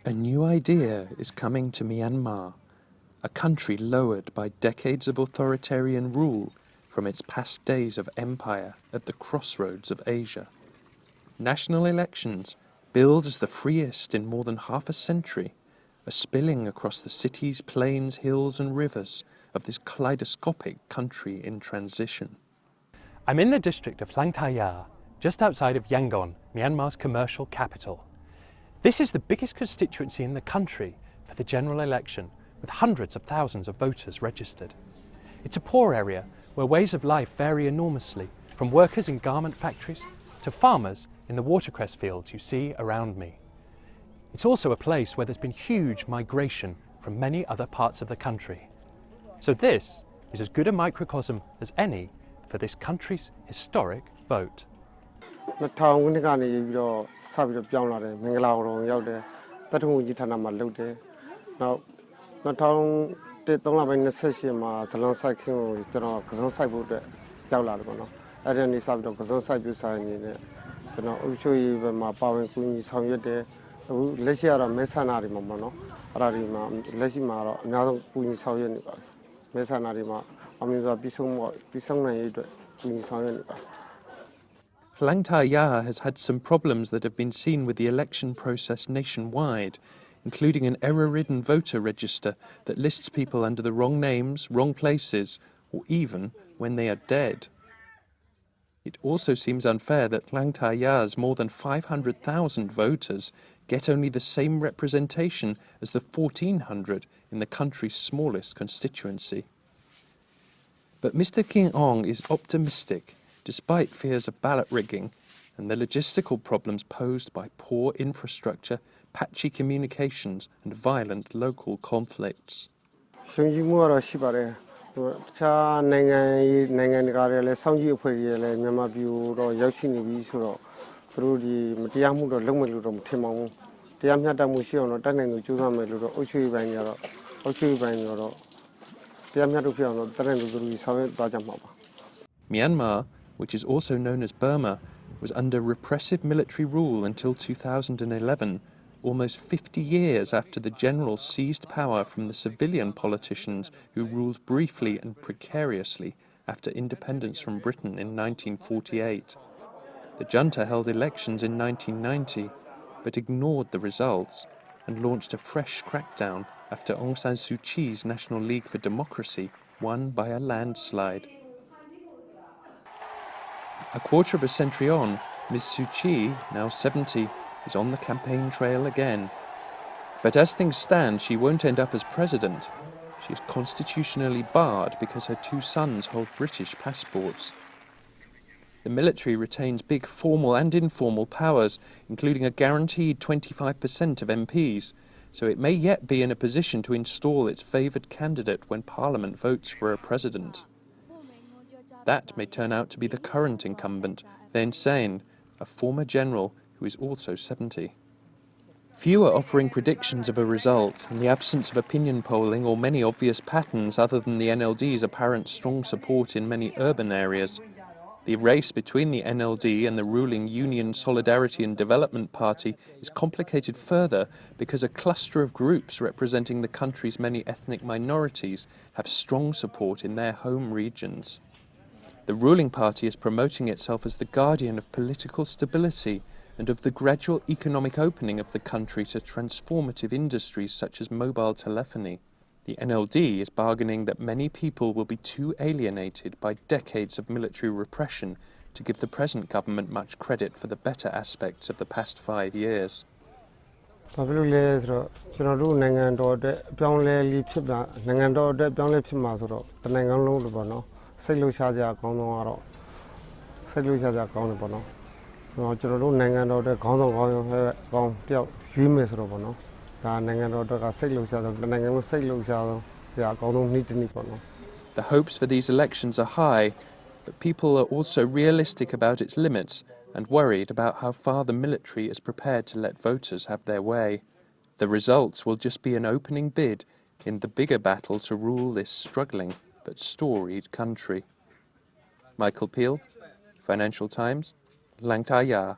A new idea is coming to Myanmar, a country lowered by decades of authoritarian rule from its past days of empire at the crossroads of Asia. National elections, billed as the freest in more than half a century, are spilling across the cities, plains, hills and rivers of this kaleidoscopic country in transition. I'm in the district of Hlaing Thar Yar, just outside of Yangon, Myanmar's commercial capital. This is the biggest constituency in the country for the general election, with hundreds of thousands of voters registered. It's a poor area where ways of life vary enormously, from workers in garment factories to farmers in the watercress fields you see around me. It's also a place where there's been huge migration from many other parts of the country. So this is as good a microcosm as any for this country's historic vote. 2000 ခုနှစ်ကနေပြီးတော့စပြီးတော့ပြောင်းလာတယ်မင်္ဂလာအောင်ရောက်တယ်တတ်ထုံကြီးဌာနမှာလုပ်တယ်နောက်2003လပိုင်း28မှာဇလွန်ဆိုင်ခင်းကိုကျွန်တော်ကစုံဆိုင်ဖို့အတွက်ရောက်လာတယ်ပေါ့နော်အဲ့ဒီနေ့စပြီးတော့ကစုံဆိုင်ပြဆိုင်နေနဲ့ကျွန်တော်အုပ်ချုပ်ရေးဘက်မှာပါဝင်ကူညီဆောင်ရွက်တယ်အခုလက်ရှိကတော့မဲဆန္ဒတွေမှာပေါ့နော်အဲ့ဒါတွေမှာလက်ရှိမှာတော့အများဆုံးကူညီဆောင်ရွက်နေပါတယ်မဲဆန္ဒတွေမှာအမြင့်စွာပြီးဆုံးနိုင်ရေးအတွက်ကူညီဆောင်ရွက်နေပါတယ် Hlaing Thar Yar has had some problems that have been seen with the election process nationwide, including an error-ridden voter register that lists people under the wrong names, wrong places, or even when they are dead. It also seems unfair that Hlaing Thar Yar's more than 500,000 voters get only the same representation as the 1,400 in the country's smallest constituency. But Mr. King Ong is optimistic, despite fears of ballot rigging and the logistical problems posed by poor infrastructure, patchy communications and violent local conflicts. Myanmar, which is also known as Burma, was under repressive military rule until 2011, almost 50 years after the generals seized power from the civilian politicians who ruled briefly and precariously after independence from Britain in 1948. The junta held elections in 1990, but ignored the results and launched a fresh crackdown after Aung San Suu Kyi's National League for Democracy won by a landslide. A quarter of a century on, Ms. Suu Kyi, now 70, is on the campaign trail again. But as things stand, she won't end up as president. She is constitutionally barred because her two sons hold British passports. The military retains big formal and informal powers, including a guaranteed 25% of MPs, so it may yet be in a position to install its favoured candidate when Parliament votes for a president. That may turn out to be the current incumbent, Thein Sein, a former general who is also 70. Few are offering predictions of a result in the absence of opinion polling or many obvious patterns other than the NLD's apparent strong support in many urban areas. The race between the NLD and the ruling Union Solidarity and Development Party is complicated further because a cluster of groups representing the country's many ethnic minorities have strong support in their home regions. The ruling party is promoting itself as the guardian of political stability and of the gradual economic opening of the country to transformative industries such as mobile telephony. The NLD is bargaining that many people will be too alienated by decades of military repression to give the present government much credit for the better aspects of the past 5 years. The hopes for these elections are high, but people are also realistic about its limits and worried about how far the military is prepared to let voters have their way. The results will just be an opening bid in the bigger battle to rule this struggling but storied country. Michael Peel, Financial Times, Hlaing Thar Yar.